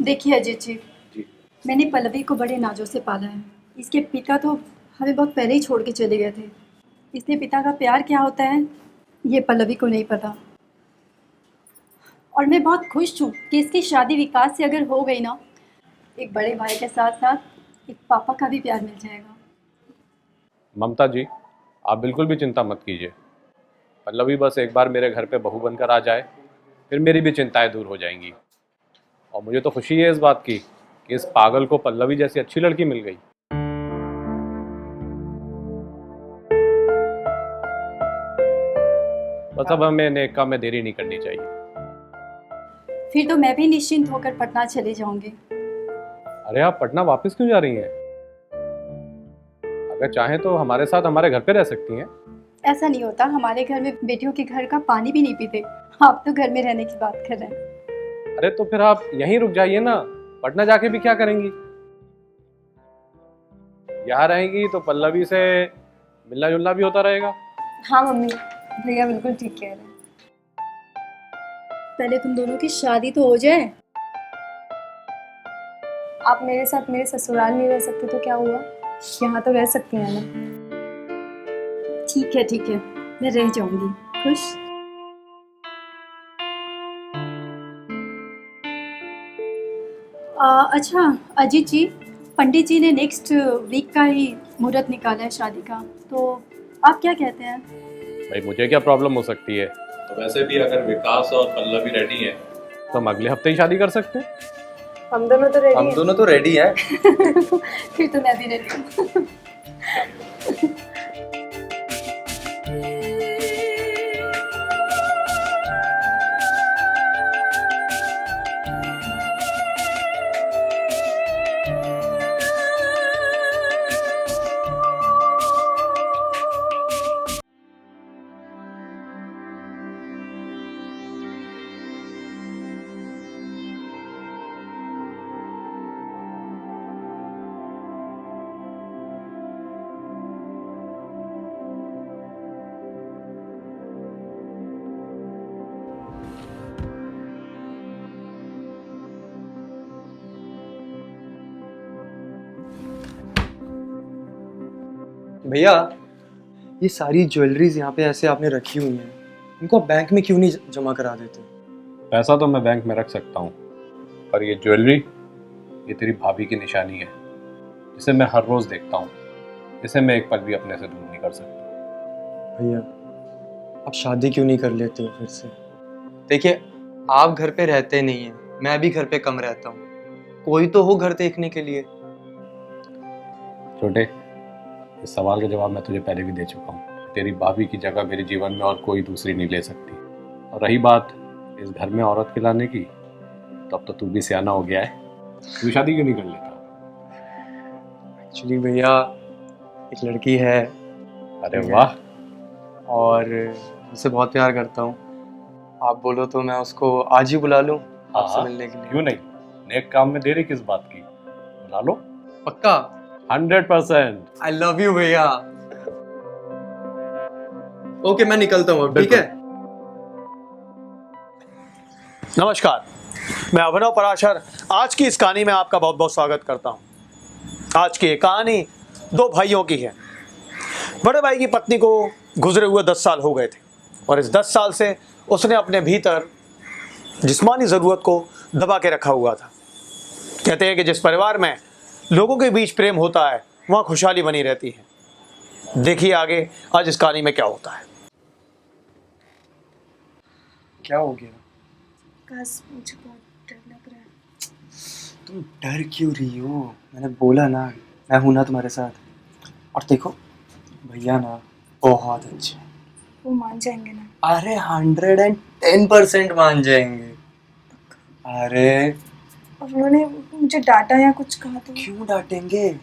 देखिए अजीत जी, जी। मैंने पल्लवी को बड़े नाजों से पाला है। इसके पिता तो हमें बहुत पहले ही छोड़ के चले गए थे, इसलिए पिता का प्यार क्या होता है ये पल्लवी को नहीं पता। और मैं बहुत खुश हूँ कि इसकी शादी विकास से अगर हो गई ना, एक बड़े भाई के साथ साथ एक पापा का भी प्यार मिल जाएगा। ममता जी, आप बिल्कुल भी चिंता मत कीजिए। पल्लवी बस एक बार मेरे घर पे बहू बनकर आ जाए, फिर मेरी भी चिंताएं दूर हो जाएंगी। और मुझे तो खुशी है इस बात की कि इस पागल को पल्लवी जैसी अच्छी लड़की मिल गई। बस अब हमें नेक काम में देरी नहीं करनी चाहिए। फिर तो मैं भी निश्चिंत होकर पटना चली जाऊंगी। अरे आप पटना वापस क्यों जा रही हैं? अगर चाहें तो हमारे साथ हमारे घर पे रह सकती हैं। ऐसा नहीं होता, हमारे घर में बेटियों के घर का पानी भी नहीं पीते। आप तो घर में रहने की बात कर रहे हैं। अरे तो फिर आप यहीं रुक जाइए ना, पटना जाके भी क्या करेंगी? यहाँ रहेंगी तो पल्लवी से मिलना जुलना भी होता रहेगा। हाँ मम्मी, भैया बिल्कुल ठीक कह रहे हैं। पहले तुम दोनों की शादी तो हो जाए। आप मेरे साथ मेरे ससुराल नहीं रह सकते तो क्या हुआ, यहाँ तो रह सकती हैं ना। ठीक है, मैं रह जाऊंगी। खुश। अच्छा अजीत जी, पंडित जी ने नेक्स्ट वीक का ही मुहूर्त निकाला है शादी का, तो आप क्या कहते हैं? भाई मुझे क्या प्रॉब्लम हो सकती है? तो वैसे भी अगर विकास और पल्लवी रेडी है तो हम अगले हफ्ते ही शादी कर सकते हैं। हम दोनों तो रेडी हैं। फिर तो मैं भी रेडी हूँ। भैया, ये सारी ज्वेलरीज यहाँ पे ऐसे आपने रखी हुई हैं, इनको आप बैंक में क्यों नहीं जमा करा देते? पैसा तो मैं बैंक में रख सकता हूँ, पर ये ज्वेलरी, ये तेरी भाभी की निशानी है, जिसे मैं हर रोज देखता हूँ। इसे मैं एक पल भी अपने से दूर नहीं कर सकता। भैया, आप शादी क्यों नहीं कर लेते हो फिर से? देखिए, आप घर पे रहते नहीं हैं, मैं भी घर पे कम रहता हूँ, कोई तो हो घर देखने के लिए। छोटे, इस सवाल का जवाब मैं तुझे पहले भी दे चुका हूँ। तेरी भाभी की जगह मेरे जीवन में और कोई दूसरी नहीं ले सकती। और रही बात इस घर में औरत के लाने की, तब तो तू भी सियाना हो गया है। तू शादी क्यों नहीं कर लेता? एक्चुअली भैया, एक लड़की है। अरे वाह। और उससे बहुत प्यार करता हूँ। आप बोलो तो मैं उसको आज ही बुला लूँ आपसे मिलने के लिए। क्यों नहीं, नेक काम में देरी किस बात की? बुला लो। पक्का? 100%। आई लव यू भैया। ओके, मैं निकलता हूँ, ठीक है? नमस्कार, मैं अभिनव पराशर आज की इस कहानी में आपका बहुत बहुत स्वागत करता हूं। आज की ये कहानी दो भाइयों की है। बड़े भाई की पत्नी को गुजरे हुए 10 साल हो गए थे और इस 10 साल से उसने अपने भीतर जिस्मानी ज़रूरत को दबा के रखा हुआ था। कहते हैं कि जिस परिवार में लोगों के बीच प्रेम होता है वहाँ खुशहाली बनी रहती है। देखिए आगे आज इस कहानी में क्या होता है। क्या हो गया? बस मुझे बहुत डर लग रहा है। तुम डर क्यों रही हो? मैंने बोला ना, मैं हूं ना तुम्हारे साथ। और देखो, भैया ना बहुत अच्छे हैं। वो मान जाएंगे ना? अरे 110% मान जाएंगे। अरे और उन्होंने मुझे डांटा या कुछ कहा तो? क्यों डांटेंगे?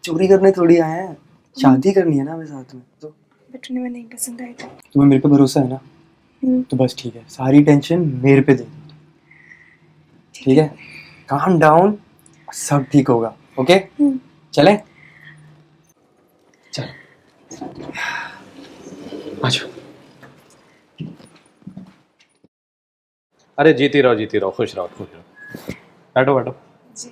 चोरी करने थोड़ी आए हैं, शादी करनी है ना हमें साथ में। तो बट उन्हें मैं नहीं पसंद आई थी। तुम्हें मेरे पे भरोसा है ना? तो बस ठीक है, सारी टेंशन मेरे पे दे दो, ठीक है? काम डाउन, सब ठीक होगा। ओके, चले? चल, आ जाओ। अरे जीती रहो, खुश रहो, खुश रहो। बैठो बैठो। जी।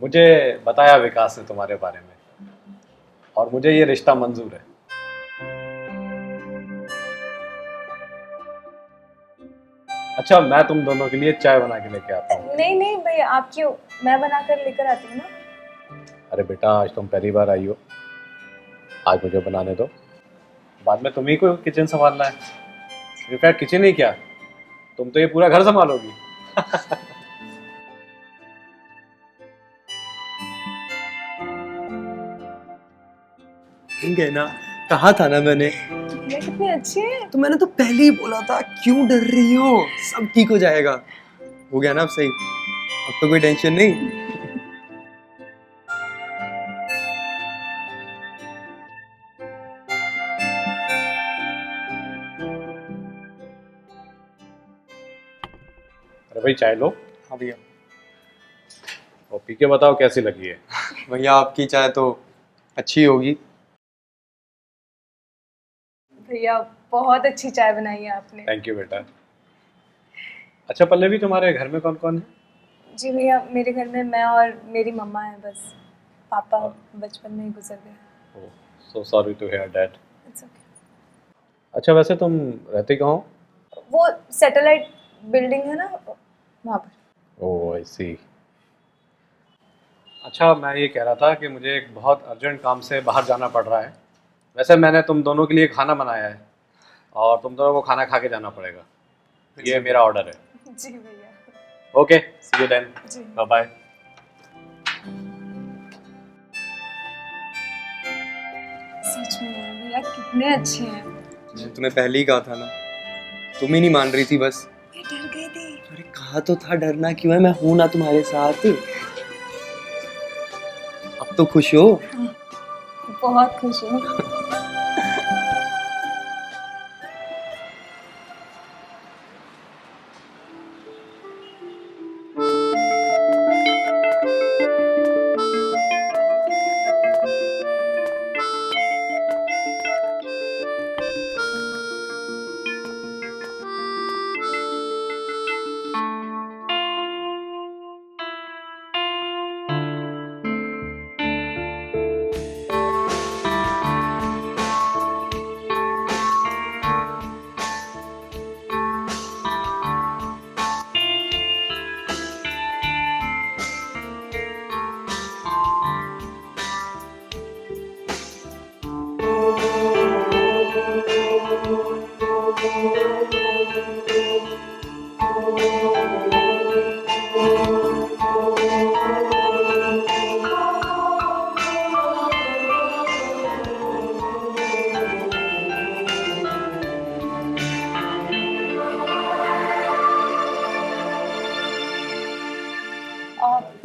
मुझे बताया विकास ने तुम्हारे बारे में और मुझे ये रिश्ता मंजूर है। अच्छा, मैं तुम दोनों के लिए चाय बना के लेके आता हूँ। नहीं नहीं भैया, आप क्यों, मैं बनाकर लेकर आती हूँ ना। अरे बेटा, आज तुम पहली बार आई हो, आज मुझे बनाने दो, बाद में तुम्ही को किचन संभालना है। इनफैक्ट किचन ही क्या, तुम तो ये पूरा घर संभालोगी। ठीक है ना, कहा था ना मैंने, भैया कितनी अच्छी है। तो मैंने तो पहले ही बोला था, क्यों डर रही हो, सब ठीक हो जाएगा। हो गया ना अब सही, अब तो कोई टेंशन नहीं। अरे भाई चाय लो हाँ भैया। और पी के बताओ कैसी लगी है। भैया आपकी चाय तो अच्छी होगी। भैया बहुत अच्छी चाय बनाई है आपने। थैंक यू बेटा। अच्छा पल्लवी, तुम्हारे घर में कौन कौन है? जी भैया, मेरे घर में मैं और मेरी मम्मा है बस। पापा बचपन में ही गुजर गए। So sorry to hear that. It's okay. अच्छा वैसे तुम रहते कहाँ हो? वो सैटेलाइट बिल्डिंग है ना, वहाँ पर। ओह आई सी। अच्छा मैं ये कह रहा था कि मुझे एक बहुत अर्जेंट काम से बाहर जाना पड़ रहा है। वैसे मैंने तुम दोनों के लिए खाना बनाया है और तुम दोनों को खाना खा के जाना पड़ेगा। ये मेरा ऑर्डर है। जी भैया। Okay, see you then. जी। Bye bye. सच में भैया कितने अच्छे हैं। मैंने तुम्हें पहले ही कहा था ना, तुम ही नहीं मान रही थी बस। मैं डर गई थी। अरे कहा तो था, डरना क्यों है, मैं हूं ना तुम्हारे साथ। अब तो खुश हो? बहुत खुश हूँ।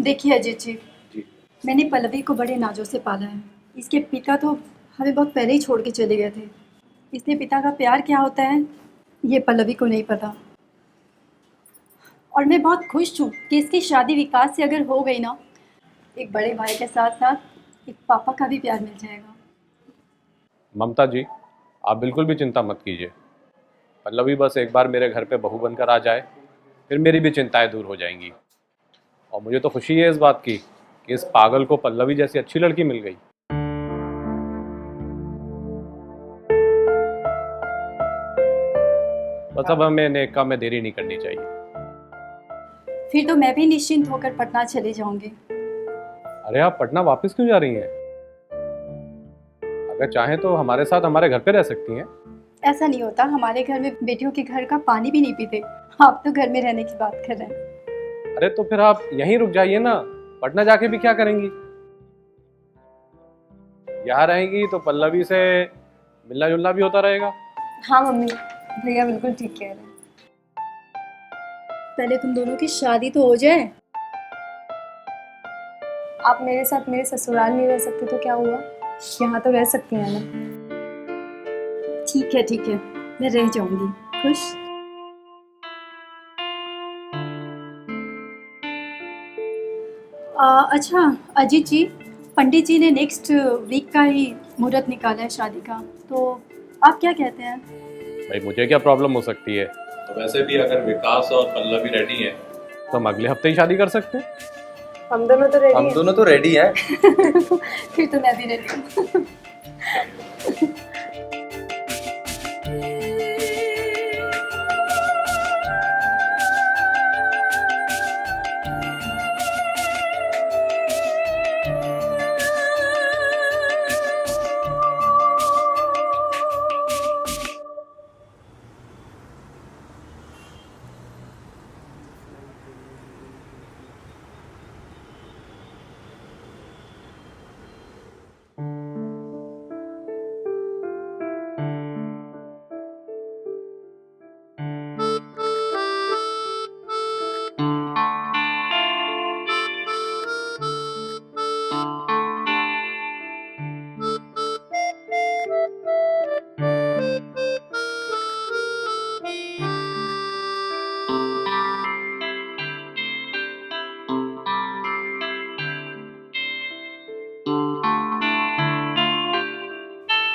देखिए अजीत जी, जी। मैंने पल्लवी को बड़े नाजों से पाला है। इसके पिता तो हमें बहुत पहले ही छोड़ के चले गए थे, इसलिए पिता का प्यार क्या होता है ये पल्लवी को नहीं पता। और मैं बहुत खुश हूँ कि इसकी शादी विकास से अगर हो गई ना, एक बड़े भाई के साथ साथ एक पापा का भी प्यार मिल जाएगा। ममता जी, आप बिल्कुल भी चिंता मत कीजिए। पल्लवी बस एक बार मेरे घर पे बहू बनकर आ जाए, फिर मेरी भी चिंताएं दूर हो जाएंगी। और मुझे तो खुशी है इस बात की कि इस पागल को पल्लवी जैसी अच्छी लड़की मिल गई। बस अब हमें नेक काम में देरी नहीं करनी चाहिए। फिर तो मैं भी निश्चिंत होकर पटना चली जाऊंगी। अरे आप पटना वापस क्यों जा रही हैं? अगर चाहें तो हमारे साथ हमारे घर पे रह सकती हैं। ऐसा नहीं होता, हमारे घर में बेटियों के घर का पानी भी नहीं पीते। आप तो घर में रहने की बात कर रहे हैं। अरे तो फिर आप यहीं रुक जाइए ना, पटना जाके भी क्या करेंगी? यहाँ रहेंगी तो पल्लवी से मिलना जुलना भी होता रहेगा। हाँ मम्मी, भैया बिल्कुल ठीक कह रहे हैं। पहले तुम दोनों की शादी तो हो जाए। आप मेरे साथ मेरे ससुराल नहीं रह सकते तो क्या हुआ, यहाँ तो रह सकती हैं ना। ठीक है, मैं रह जाऊंगी। खुश? अच्छा अजीत जी, पंडित जी ने नेक्स्ट वीक का ही मुहूर्त निकाला है शादी का, तो आप क्या कहते हैं? भाई मुझे क्या प्रॉब्लम हो सकती है, तो वैसे भी अगर विकास और पल्लवी रेडी है तो हम अगले हफ्ते ही शादी कर सकते हैं। हम दोनों तो रेडी हम हैं। दोनों तो रेडी हैं। फिर तो मैं भी रेडी हूँ।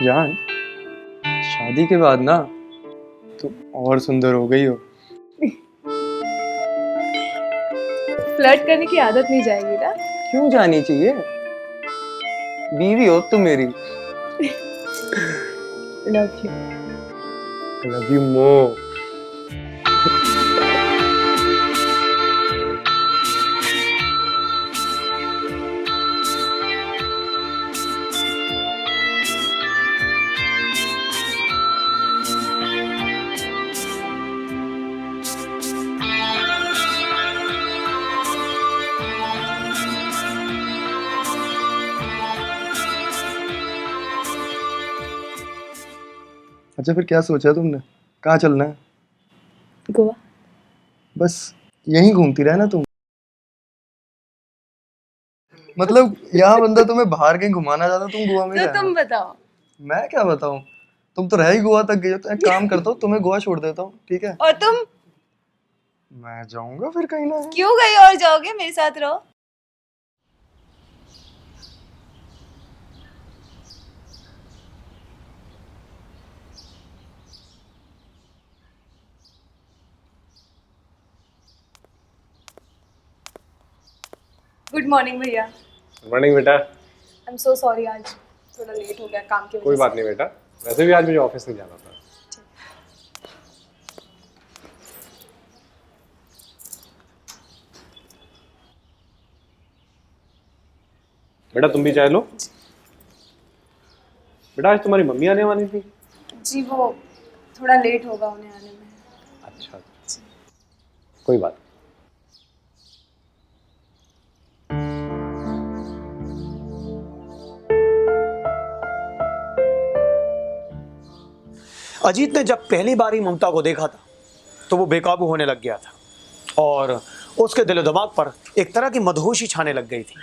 जान, शादी के बाद ना तुम और सुंदर हो गई हो। फ्लर्ट करने की आदत नहीं जाएगी ना। क्यों जानी चाहिए? बीवी हो तुम मेरी। Love you. Love you more. अच्छा, फिर क्या सोचा तुमने? कहाँ चलना है? गोवा। बस यहीं घूमती रहना तुम। मतलब यहाँ बंदा तुम्हें बाहर कहीं घुमाना चाहता, तुम गोवा में तो रहना। तुम बताओ। मैं क्या बताऊं? तुम तो रह ही गोवा तक गई हो, तो एक काम करता हूँ, तुम्हें गोवा छोड़ देता हूँ, ठीक है? और तुम मैं जाऊंगा फिर कहीं ना। क्यों कहीं और जाओगे? मेरे साथ रहो। गुड मॉर्निंग भैया। गुड मॉर्निंग बेटा। आई एम सो सॉरी, आज थोड़ा लेट हो गया काम की वजह कोई से। बात नहीं बेटा, वैसे भी आज मुझे ऑफिस नहीं जाना था। बेटा तुम भी चाय लो। बेटा आज तुम्हारी मम्मी आने वाली थी। जी वो थोड़ा लेट होगा उन्हें आने में। अच्छा, कोई बात। अजीत ने जब पहली बार ही ममता को देखा था तो वो बेकाबू होने लग गया था और उसके दिलो दिमाग पर एक तरह की मदहोशी छाने लग गई थी।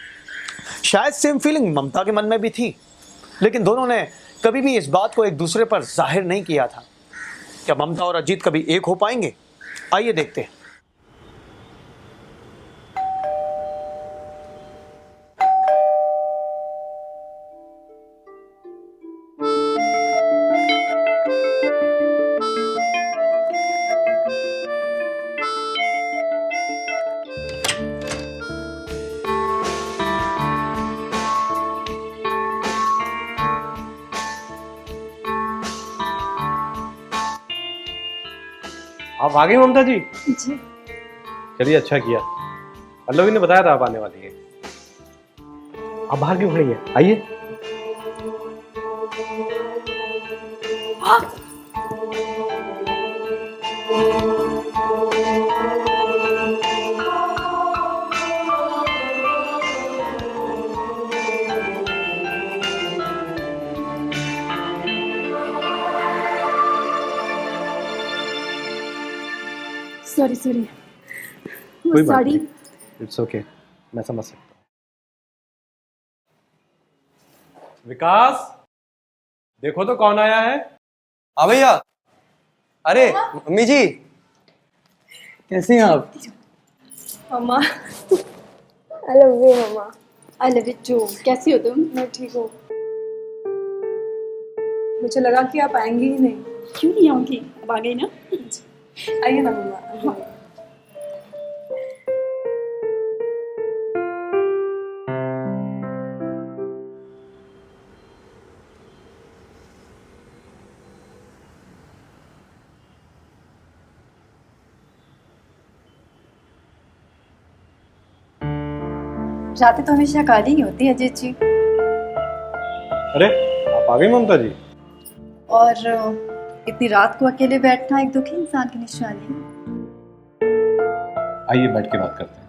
शायद सेम फीलिंग ममता के मन में भी थी, लेकिन दोनों ने कभी भी इस बात को एक दूसरे पर जाहिर नहीं किया था। क्या ममता और अजीत कभी एक हो पाएंगे? आइए देखते हैं। आप आ गई ममता जी? जी। चलिए अच्छा किया, पल्लवी ने बताया था आप आने वाली है। आप बाहर क्यों खड़ी हैं? आइए। सॉरी सॉरी, वो कोई बात साड़ी। नहीं, इट्स ओके, मैं समझ सकता हूँ। विकास, देखो तो कौन आया है। हाँ भैया। अरे मम्मी जी, कैसे हैं आप? Mama. I love you mama. I love you too. कैसी हो तुम? मैं ठीक हूँ। मुझे लगा कि आप आएंगी ही नहीं। क्यों नहीं आऊँगी, अब आ गई ना। आइए ना मम्मा। रातें तो हमेशा काली ही होती है अजीत जी। अरे आप आ गई ममता जी। और इतनी रात को अकेले बैठना एक दुखी इंसान की निशानी है। आइए बैठ के बात करते हैं।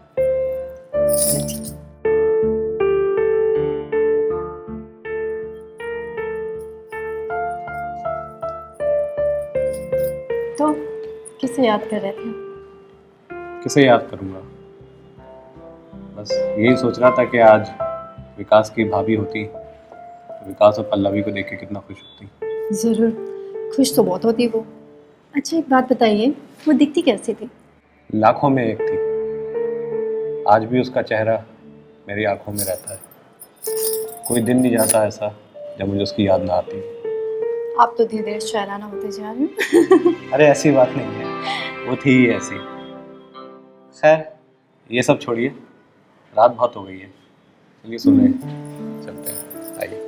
तो किसे याद कर रहे थे? किसे याद करूँगा, बस यही सोच रहा था कि आज विकास की भाभी होती तो विकास और पल्लवी को देख के कितना खुश होती। ज़रूर खुश तो बहुत होती वो। अच्छा एक बात बताइए, वो दिखती कैसी थी? लाखों में एक थी। आज भी उसका चेहरा मेरी आंखों में रहता है। कोई दिन नहीं जाता ऐसा जब मुझे उसकी याद ना आती। आप तो धीरे धीरे शायराना होते जा रहे हो। अरे ऐसी बात नहीं है, वो थी ही ऐसी। खैर ये सब छोड़िए, रात बहुत हो गई है, चलिए सुने चलते हैं, आइए।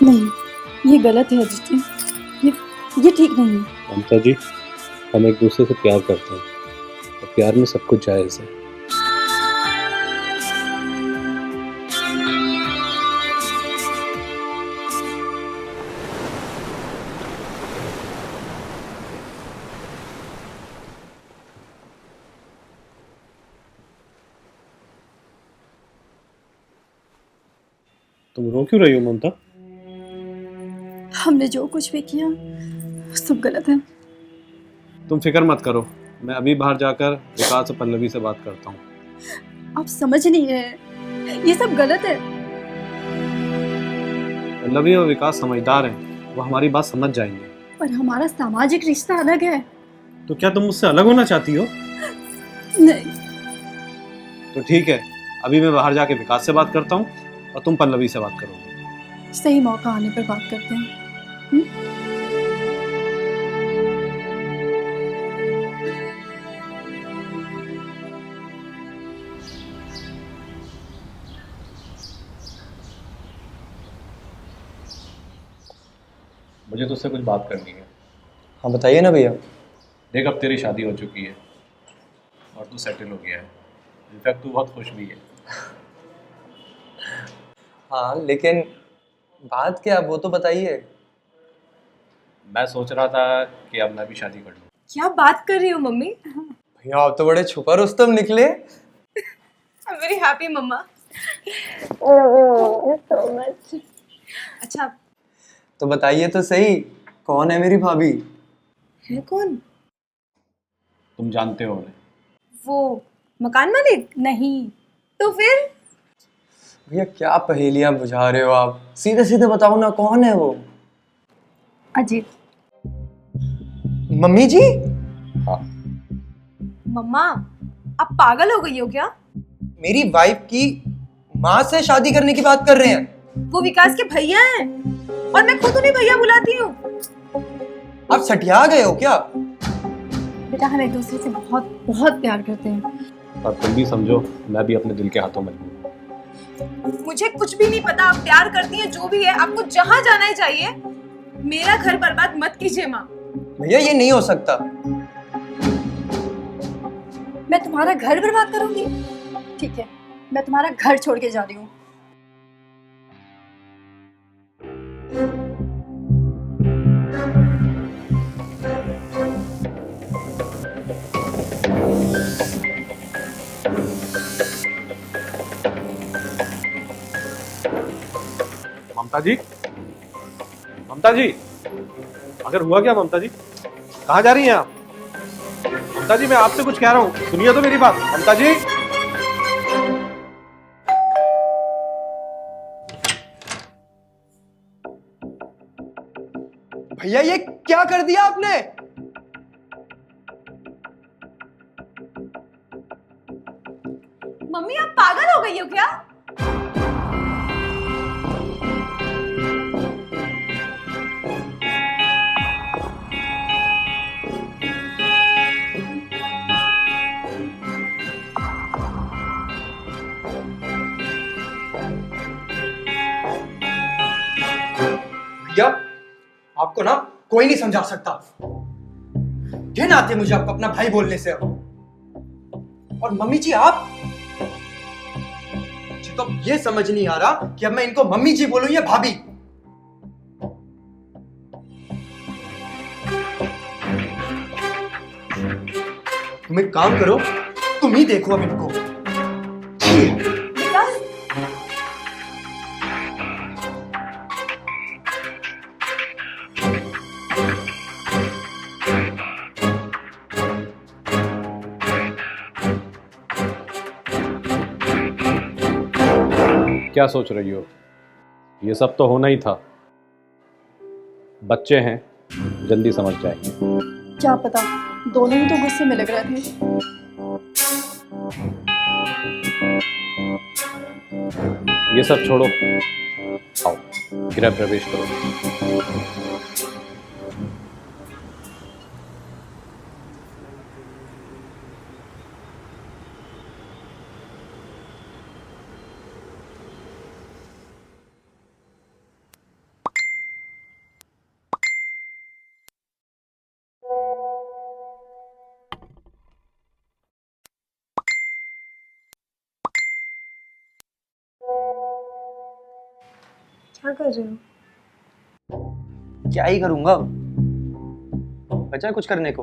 नहीं, ये गलत है अजीत जी। ये ठीक नहीं है। ममता जी, हम एक दूसरे से प्यार करते हैं और प्यार में सब कुछ जायज़ है। तुम रो क्यों रही हो ममता? हमने जो कुछ भी किया सब गलत है। तुम फिक्र मत करो, मैं अभी बाहर जाकर विकास और पल्लवी से बात करता हूँ। आप समझ नहीं रहे, ये सब गलत है। पल्लवी और विकास समझदार हैं, वो हमारी बात समझ जाएंगे। पर हमारा सामाजिक रिश्ता अलग है। तो क्या तुम मुझसे अलग होना चाहती हो? नहीं, तो ठीक है, अभी मैं बाहर जाके विकास से बात करता हूँ और तुम पल्लवी से बात करोगे। सही मौका आने पर बात करते हैं। मुझे तुझसे कुछ बात करनी है। हाँ बताइए ना भैया। देख, अब तेरी शादी हो चुकी है और तू सेटल हो गया है। इनफैक्ट तू बहुत खुश भी है। हाँ लेकिन बात क्या, वो तो बताइए। मैं सोच रहा था कि अब मैं भी शादी कर लूँ। क्या बात कर रही हो मम्मी? भैया आप तो बड़े छुपा रुस्तम निकले। I am very happy mumma. So much. अच्छा, तो बताइए तो सही, कौन है मेरी भाभी? है कौन? तुम जानते हो उन्हें? वो मकान मालिक? नहीं, तो फिर? भैया क्या पहेलियां बुझा रहे हो आप, सीधे सीधे बताओ ना, कौन है वो? अजीत। मम्मी जी? हाँ। मम्मा, आप पागल हो गई हो क्या? मेरी वाइफ की माँ से शादी करने की बात कर रहे हैं? वो विकास के भैया हैं और मैं खुद उन्हें भैया बुलाती हूँ। आप सटिया गए हो क्या? बेटा, हम एक दूसरे से बहुत बहुत प्यार करते हैं। पर तुम भी समझो, मैं भी अपने दिल के हाथों मजबूर हूँ। मुझे कुछ भी नहीं पता, आप प्यार करती हैं जो भी है, आपको जहाँ जाना है जाइए। मेरा घर बर्बाद मत कीजिए माँ। भैया ये नहीं हो सकता। मैं तुम्हारा घर बर्बाद करूंगी? ठीक है, मैं तुम्हारा घर छोड़ के जा रही हूँ। ममता जी, ममता जी, आखिर हुआ क्या? ममता जी कहाँ जा रही हैं आप? ममता जी, मैं आपसे कुछ कह रहा हूँ, सुनिए तो मेरी बात। ममता जी, भैया ये क्या कर दिया आपने? मम्मी, आप पागल हो गई हो क्या? भैया आपको ना कोई नहीं समझा सकता। घिन आती है मुझे आपको अपना भाई बोलने से। और मम्मी जी आप, मुझे तो ये समझ नहीं आ रहा कि अब मैं इनको मम्मी जी बोलूं या भाभी। तुम एक काम करो, तुम ही देखो अब इनको। विकास, क्या सोच रही हो? ये सब तो होना ही था। बच्चे हैं, जल्दी समझ जाएंगे। क्या पता, दोनों ही तो गुस्से में लग रहे थे। ये सब छोड़ो, आओ गृह प्रवेश करो। क्या कर रहे हो? क्या ही करूंगा, बचा है कुछ करने को?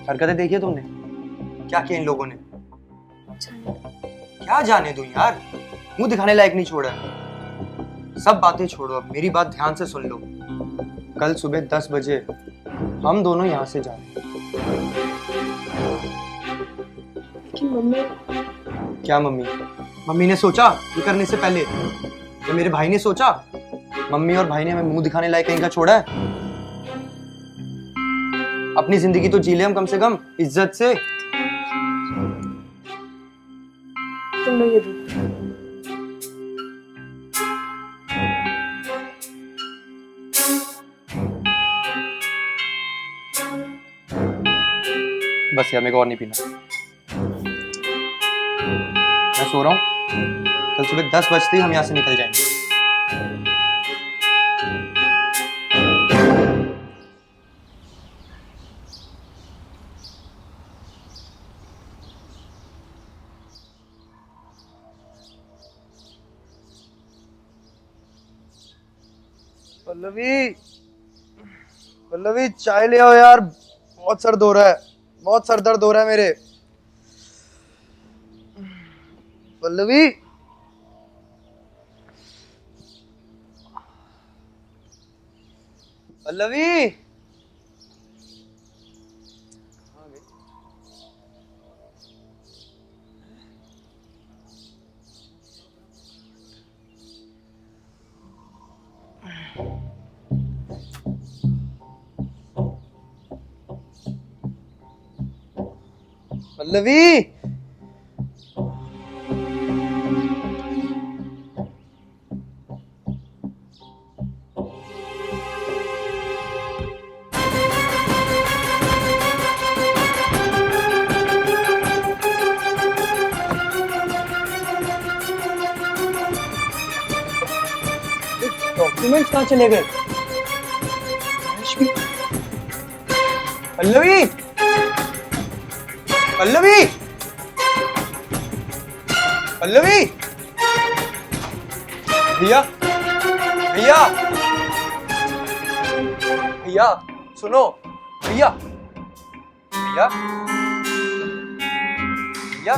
हरकतें देखी है तुमने, क्या किया इन लोगों ने? क्या जाने दूं यार, मुंह दिखाने लायक नहीं छोड़ा। सब बातें छोड़ो, अब मेरी बात ध्यान से सुन लो। कल सुबह 10 बजे हम दोनों यहाँ से जा रहे हैं। कि मम्मी, क्या मम्मी? मम्मी ने सोचा ये करने से पहले? या मेरे भाई ने सोचा? मम्मी और भाई ने हमें मुंह दिखाने लायक कहीं का छोड़ा है? अपनी जिंदगी तो जी ले हम कम से कम इज्जत से। तुम लोग ये दूध। बस यार, मेरे को और नहीं पीना। मैं सो रहा हूँ। कल सुबह 10 बजते ही हम यहाँ से निकल जाएंगे। पल्लवी, पल्लवी चाय ले आओ यार, बहुत सर दो रहा है, बहुत सर दर्द हो रहा है मेरे। पल्लवी, पल्लवी, पल्लवी, डॉक्यूमेंट्स कहाँ चले गए? पल्लवी, पल्लवी, पल्लवी, भैया, भैया, भैया, सुनो, भैया, भैया, भैया,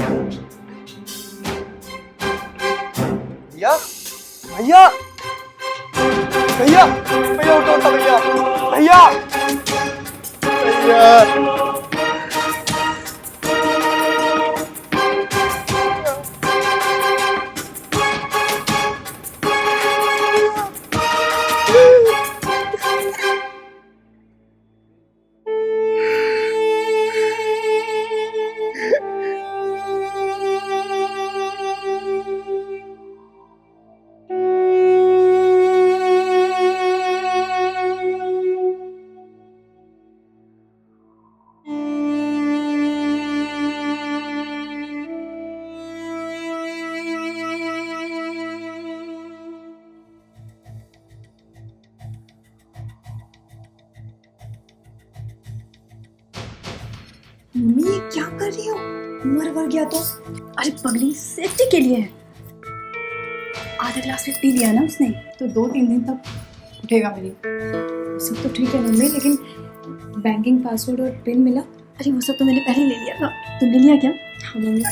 भैया, भैया, भैया, भैया उठो तो भैया, भैया, भैया, मम्मी ये क्या कर रही हो? मर गया तो? अरे पगली, सेफ्टी के लिए है। आधा ग्लास में पी लिया ना उसने, तो 2-3 दिन तक उठेगा मेरी। सब तो ठीक है मम्मी, लेकिन बैंकिंग पासवर्ड और पिन मिला? अरे वो सब तो मैंने पहले ले लिया था। तुमने लिया क्या? हाँ मम्मी।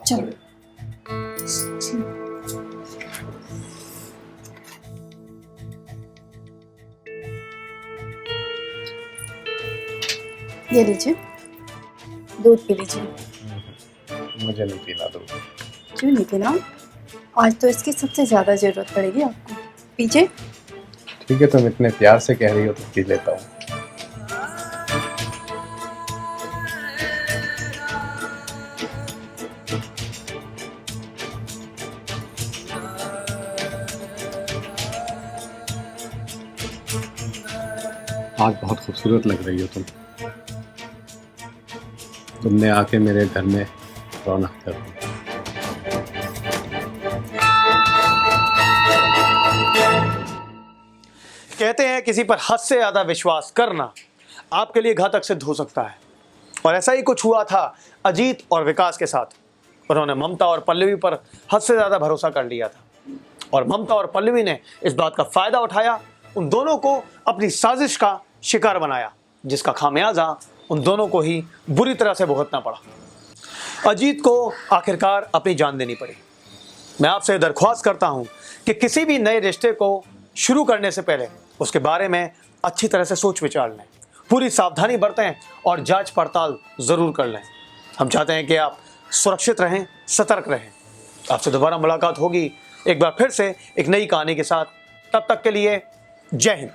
चलो। ये लीजिए, दूध पी लीजिए। मुझे नहीं पीना दूध। क्यों नहीं पीना? आज तो इसकी सबसे ज़्यादा ज़रूरत पड़ेगी आपको। पीजिए। ठीक है, तुम इतने प्यार से कह रही हो तो पी लेता हूँ। आज बहुत खूबसूरत लग रही हो तुम। तुमने आके मेरे घर में रौनक कर दी। कहते हैं किसी पर हद से ज्यादा विश्वास करना आपके लिए घातक सिद्ध हो सकता है, और ऐसा ही कुछ हुआ था अजीत और विकास के साथ। उन्होंने ममता और पल्लवी पर हद से ज्यादा भरोसा कर लिया था, और ममता और पल्लवी ने इस बात का फायदा उठाया, उन दोनों को अपनी साजिश का शिकार बनाया, जिसका खामियाजा उन दोनों को ही बुरी तरह से भुगतना पड़ा। अजीत को आखिरकार अपनी जान देनी पड़ी, मैं आपसे दरख्वास्त करता हूं कि किसी भी नए रिश्ते को शुरू करने से पहले उसके बारे में अच्छी तरह से सोच विचार लें, पूरी सावधानी बरतें और जांच पड़ताल ज़रूर कर लें। हम चाहते हैं कि आप सुरक्षित रहें, सतर्क रहें। आपसे दोबारा मुलाकात होगी एक बार फिर से एक नई कहानी के साथ। तब तक के लिए जय हिंद।